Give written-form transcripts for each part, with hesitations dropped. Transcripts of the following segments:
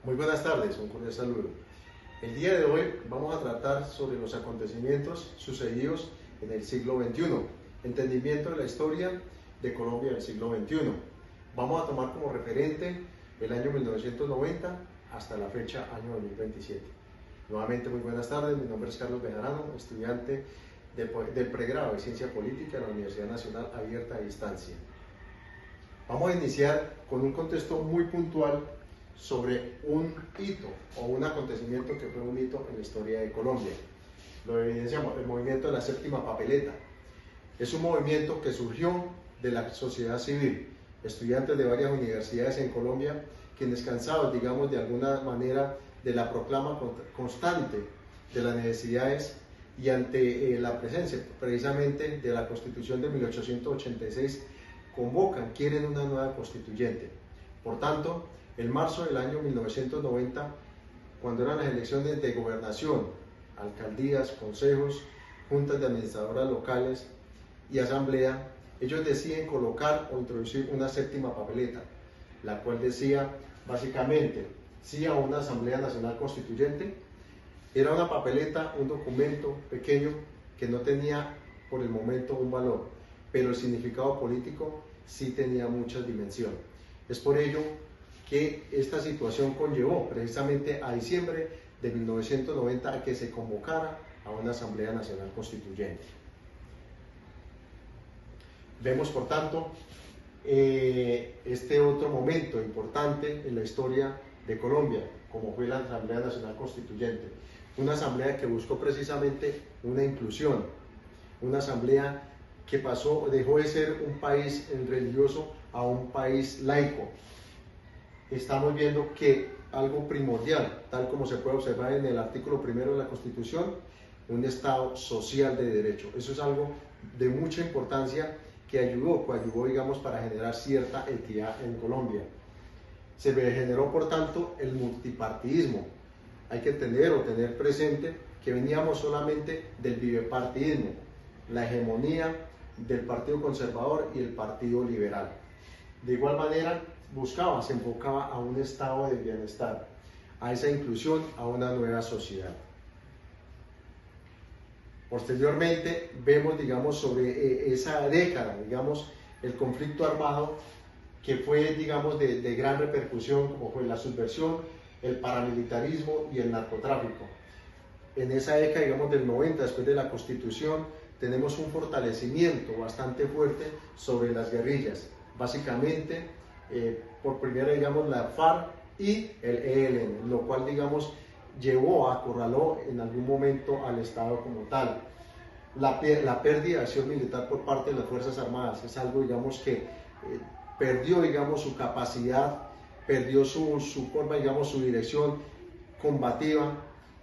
Muy buenas tardes, un cordial saludo. El día de hoy vamos a tratar sobre los acontecimientos sucedidos en el siglo XXI, entendimiento de la historia de Colombia del siglo XXI. Vamos a tomar como referente el año 1990 hasta la fecha año 2027. Nuevamente muy buenas tardes, mi nombre es Carlos Bejarano, estudiante del pregrado de Ciencia Política de la Universidad Nacional Abierta a Distancia. Vamos a iniciar con un contexto muy puntual sobre un hito o un acontecimiento que fue un hito en la historia de Colombia. Lo evidenciamos, el movimiento de la séptima papeleta. Es un movimiento que surgió de la sociedad civil, estudiantes de varias universidades en Colombia, quienes cansados, digamos, de alguna manera de la proclama constante de las necesidades y ante la presencia precisamente de la Constitución de 1886, quieren una nueva constituyente. Por tanto, en marzo del año 1990, cuando eran las elecciones de gobernación, alcaldías, consejos, juntas de administradoras locales y asamblea, ellos deciden colocar o introducir una séptima papeleta, la cual decía básicamente sí a una Asamblea Nacional Constituyente. Era una papeleta, un documento pequeño que no tenía por el momento un valor, pero el significado político sí tenía mucha dimensión. Es por ello que esta situación conllevó precisamente a diciembre de 1990 a que se convocara a una Asamblea Nacional Constituyente. Vemos, por tanto, este otro momento importante en la historia de Colombia, como fue la Asamblea Nacional Constituyente. Una asamblea que buscó precisamente una inclusión, una asamblea que dejó de ser un país religioso a un país laico. Estamos viendo que algo primordial, tal como se puede observar en el artículo 1 de la Constitución, un Estado social de derecho. Eso es algo de mucha importancia que ayudó, digamos, para generar cierta equidad en Colombia. Se generó, por tanto, el multipartidismo. Hay que tener presente que veníamos solamente del bipartidismo, la hegemonía del Partido Conservador y el Partido Liberal. De igual manera, se enfocaba a un estado de bienestar, a esa inclusión, a una nueva sociedad. Posteriormente vemos, digamos, sobre esa década, digamos, el conflicto armado que fue, digamos, de gran repercusión, como fue la subversión, el paramilitarismo y el narcotráfico. En esa década, digamos, del 90, después de la Constitución, tenemos un fortalecimiento bastante fuerte sobre las guerrillas, básicamente por primera, digamos, la FARC y el ELN, lo cual, digamos, acorraló en algún momento al Estado como tal. La pérdida de acción militar por parte de las Fuerzas Armadas es algo, digamos, que perdió, digamos, su capacidad, perdió su forma, digamos, su dirección combativa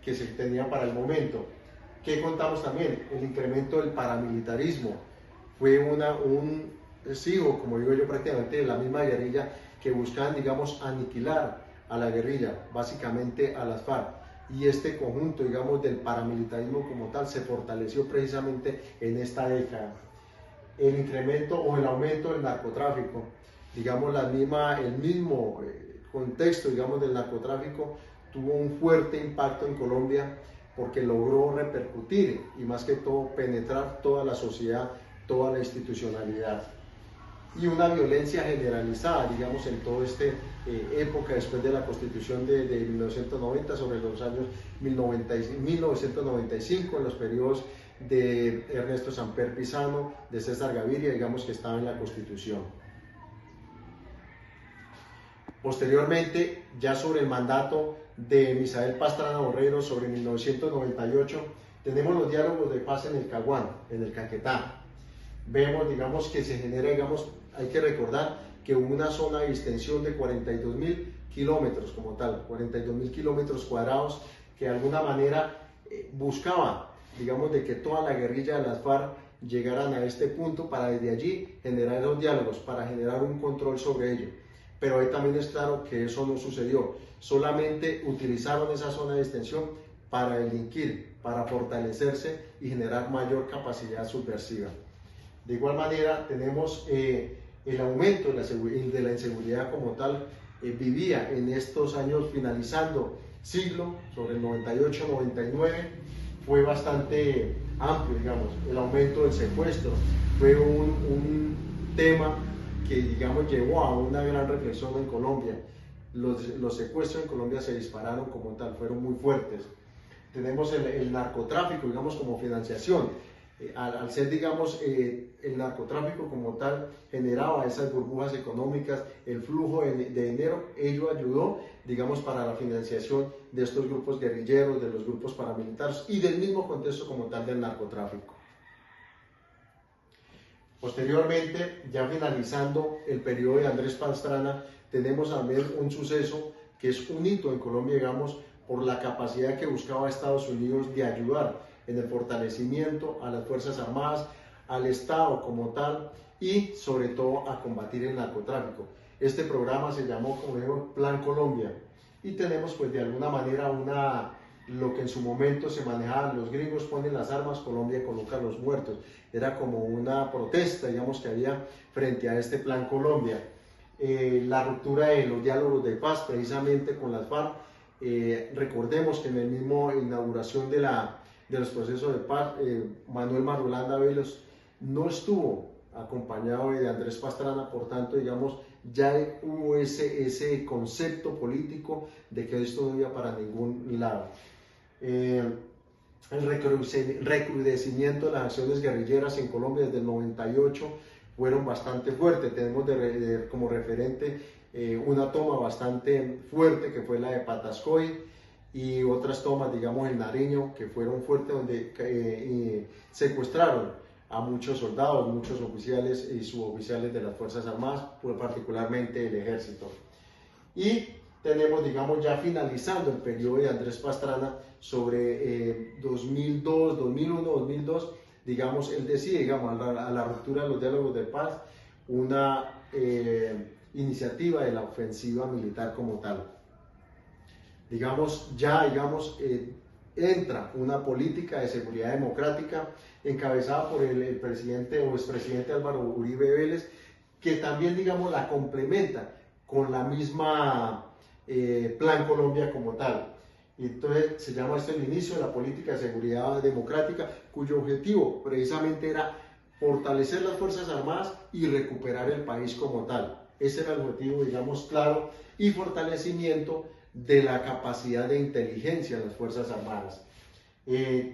que se tenía para el momento. ¿Qué contamos también? El incremento del paramilitarismo. Fue un sigo, como digo yo, prácticamente de la misma guerrilla que buscaban, digamos, aniquilar a la guerrilla, básicamente a las FARC. Y este conjunto, digamos, del paramilitarismo como tal se fortaleció precisamente en esta década. El incremento o el aumento del narcotráfico, digamos, el mismo contexto, digamos, del narcotráfico tuvo un fuerte impacto en Colombia porque logró repercutir y más que todo penetrar toda la sociedad, toda la institucionalidad. Y una violencia generalizada, digamos, en toda esta época después de la Constitución de 1990, sobre los años 1995, en los periodos de Ernesto Samper Pizano, de César Gaviria, digamos, que estaba en la Constitución. Posteriormente, ya sobre el mandato de Misael Pastrana Borrero, sobre 1998, tenemos los diálogos de paz en el Caguán, en el Caquetá. Vemos, digamos, que se genera, digamos, hay que recordar que hubo una zona de extensión de 42.000 kilómetros como tal, 42.000 kilómetros cuadrados, que de alguna manera buscaba, digamos, de que toda la guerrilla de las FARC llegaran a este punto para desde allí generar los diálogos, para generar un control sobre ello. Pero ahí también es claro que eso no sucedió, solamente utilizaron esa zona de extensión para delinquir, para fortalecerse y generar mayor capacidad subversiva. De igual manera tenemos el aumento de la inseguridad como tal vivía en estos años finalizando siglo, sobre el 98-99, fue bastante amplio, digamos. El aumento del secuestro fue un tema que, digamos, llevó a una gran reflexión en Colombia. Los secuestros en Colombia se dispararon como tal, fueron muy fuertes. Tenemos el narcotráfico, digamos, como financiación. Al ser, digamos, el narcotráfico como tal generaba esas burbujas económicas, el flujo de dinero, ello ayudó, digamos, para la financiación de estos grupos guerrilleros, de los grupos paramilitares y del mismo contexto como tal del narcotráfico. Posteriormente, ya finalizando el periodo de Andrés Pastrana, tenemos también un suceso que es un hito en Colombia, digamos, por la capacidad que buscaba Estados Unidos de ayudar en el fortalecimiento a las Fuerzas Armadas, al Estado como tal y sobre todo a combatir el narcotráfico. Este programa se llamó, como digo, Plan Colombia, y tenemos pues de alguna manera lo que en su momento se manejaba: los gringos ponen las armas, Colombia coloca los muertos. Era como una protesta, digamos, que había frente a este Plan Colombia. La ruptura de los diálogos de paz precisamente con las FARC. Recordemos que en el mismo inauguración de los procesos de paz, Manuel Marulanda Velos no estuvo acompañado de Andrés Pastrana, por tanto, digamos, ya hubo ese concepto político de que esto no iba para ningún lado. El recrudecimiento de las acciones guerrilleras en Colombia desde el 98 fueron bastante fuertes. Tenemos como referente una toma bastante fuerte que fue la de Patascoy, y otras tomas, digamos, en Nariño, que fueron fuertes, donde secuestraron a muchos soldados, muchos oficiales y suboficiales de las Fuerzas Armadas, particularmente el Ejército. Y tenemos, digamos, ya finalizando el periodo de Andrés Pastrana, sobre 2002, 2001, 2002, digamos, él decide, digamos, a la ruptura de los diálogos de paz, una iniciativa de la ofensiva militar como tal. Digamos, entra una política de seguridad democrática encabezada por el presidente o expresidente Álvaro Uribe Vélez, que también, digamos, la complementa con la misma Plan Colombia como tal. Y entonces se llama esto el inicio de la política de seguridad democrática, cuyo objetivo precisamente era fortalecer las Fuerzas Armadas y recuperar el país como tal. Ese era el objetivo, digamos, claro, y fortalecimiento de la capacidad de inteligencia de las Fuerzas Armadas.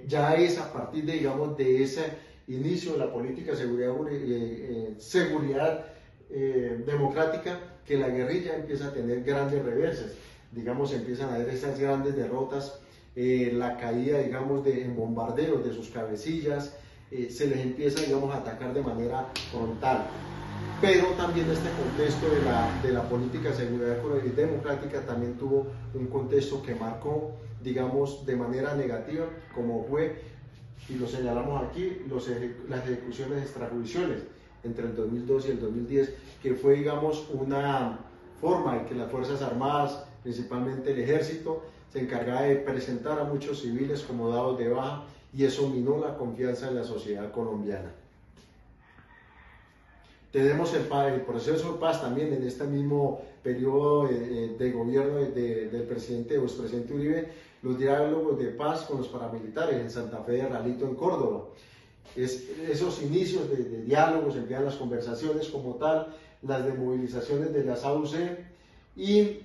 Ya es a partir de, digamos, de ese inicio de la política de seguridad democrática que la guerrilla empieza a tener grandes reveses. Digamos, empiezan a haber esas grandes derrotas, la caída, digamos, en bombardeos de sus cabecillas, se les empieza, digamos, a atacar de manera frontal. Pero también este contexto de la política de seguridad democrática también tuvo un contexto que marcó, digamos, de manera negativa, como fue, y lo señalamos aquí, las ejecuciones extrajudiciales entre el 2002 y el 2010, que fue, digamos, una forma en que las Fuerzas Armadas, principalmente el Ejército, se encargaba de presentar a muchos civiles como dados de baja, y eso minó la confianza en la sociedad colombiana. Tenemos el proceso de paz también en este mismo periodo de gobierno del presidente o expresidente Uribe, los diálogos de paz con los paramilitares en Santa Fe de Ralito, en Córdoba. Esos inicios de diálogos, empiezan las conversaciones como tal, las desmovilizaciones de las AUC, y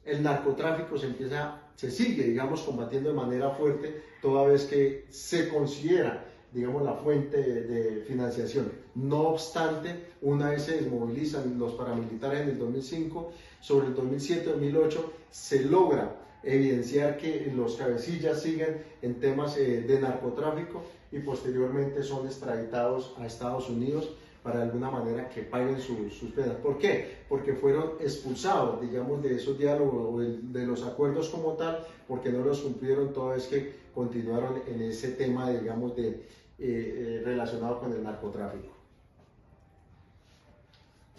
el narcotráfico se sigue, digamos, combatiendo de manera fuerte, toda vez que se considera, digamos, la fuente de financiación. No obstante, una vez se desmovilizan los paramilitares en el 2005, sobre el 2007-2008 se logra evidenciar que los cabecillas siguen en temas de narcotráfico, y posteriormente son extraditados a Estados Unidos para de alguna manera que paguen sus penas. ¿Por qué? Porque fueron expulsados, digamos, de esos diálogos o de los acuerdos como tal, porque no los cumplieron, toda vez que continuaron en ese tema, digamos, relacionado con el narcotráfico.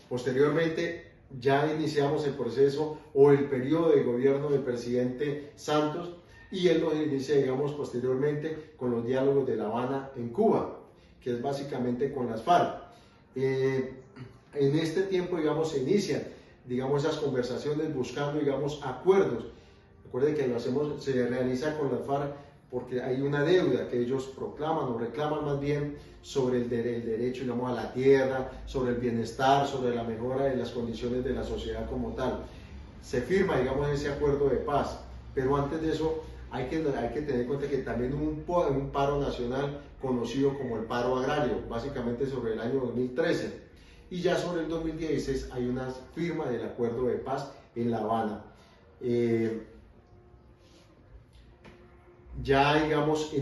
Posteriormente, ya iniciamos el proceso o el periodo de gobierno del presidente Santos, y él lo inicia, digamos, posteriormente con los diálogos de La Habana en Cuba, que es básicamente con las FARC. En este tiempo, digamos, se inician digamos, esas conversaciones buscando, digamos, acuerdos. Recuerden que se realiza con las FARC porque hay una deuda que ellos proclaman o reclaman más bien sobre el derecho, digamos, a la tierra, sobre el bienestar, sobre la mejora de las condiciones de la sociedad como tal. Se firma, digamos, ese acuerdo de paz, pero antes de eso hay que tener en cuenta que también hubo un paro nacional conocido como el paro agrario, básicamente sobre el año 2013, y ya sobre el 2016 hay una firma del acuerdo de paz en La Habana. Ya, digamos,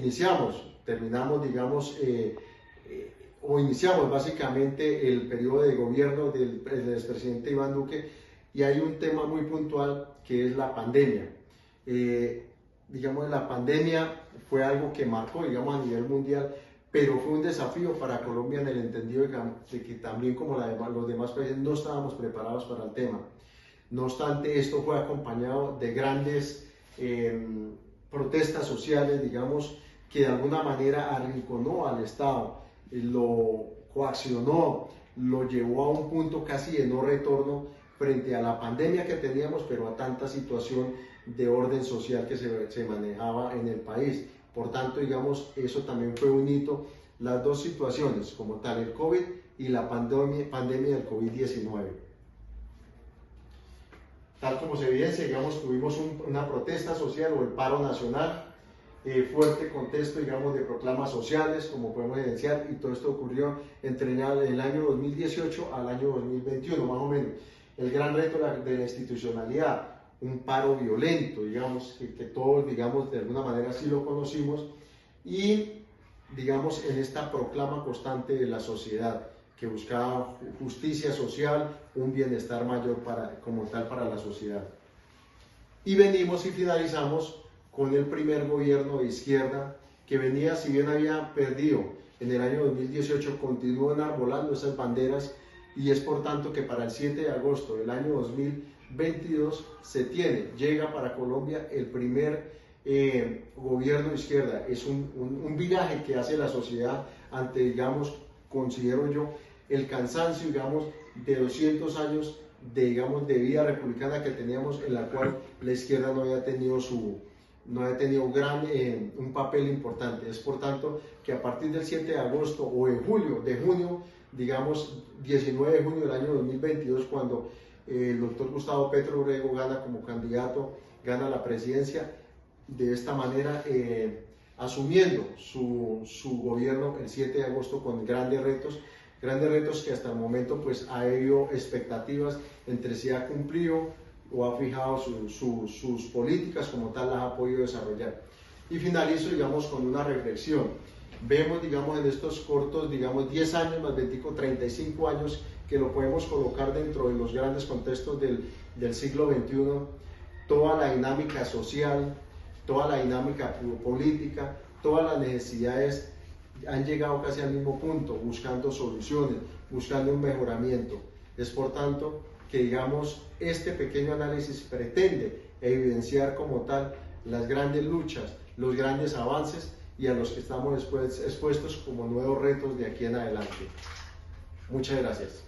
terminamos, digamos, o iniciamos básicamente el periodo de gobierno del expresidente Iván Duque, y hay un tema muy puntual que es la pandemia. Digamos, la pandemia fue algo que marcó, digamos, a nivel mundial, pero fue un desafío para Colombia en el entendido de que también como los demás países no estábamos preparados para el tema. No obstante, esto fue acompañado de grandes protestas sociales, digamos, que de alguna manera arrinconó al Estado, lo coaccionó, lo llevó a un punto casi de no retorno frente a la pandemia que teníamos, pero a tanta situación de orden social que se manejaba en el país. Por tanto, digamos, eso también fue un hito, las dos situaciones como tal, el COVID y la pandemia del COVID-19. Tal como se evidencia, digamos, tuvimos una protesta social o el paro nacional, fuerte contexto, digamos, de proclamas sociales, como podemos evidenciar, y todo esto ocurrió entre el año 2018 al año 2021, más o menos. El gran reto de la institucionalidad, un paro violento, digamos, que todos, digamos, de alguna manera sí lo conocimos, y, digamos, en esta proclama constante de la sociedad, que buscaba justicia social, un bienestar mayor como tal para la sociedad. Y venimos y finalizamos con el primer gobierno de izquierda, que venía, si bien había perdido en el año 2018, continuó enarbolando esas banderas, y es por tanto que para el 7 de agosto del año 2022 llega para Colombia el primer gobierno de izquierda. Es un viraje que hace la sociedad ante, digamos, considero yo, el cansancio, digamos, de 200 años de vida republicana que teníamos, en la cual la izquierda no había tenido un papel importante. Es por tanto que a partir del 7 de agosto o de junio, digamos 19 de junio del año 2022, cuando el doctor Gustavo Petro Urrego gana como candidato, gana la presidencia, de esta manera asumiendo su gobierno el 7 de agosto con grandes retos que hasta el momento pues ha habido expectativas entre si ha cumplido o ha fijado sus políticas como tal, las ha podido desarrollar. Y finalizo, digamos, con una reflexión. Vemos, digamos, en estos cortos, digamos, 10 años más 35 años, que lo podemos colocar dentro de los grandes contextos del siglo XXI, toda la dinámica social, toda la dinámica política, todas las necesidades han llegado casi al mismo punto, buscando soluciones, buscando un mejoramiento. Es por tanto que, digamos, este pequeño análisis pretende evidenciar como tal las grandes luchas, los grandes avances y a los que estamos expuestos como nuevos retos de aquí en adelante. Muchas gracias.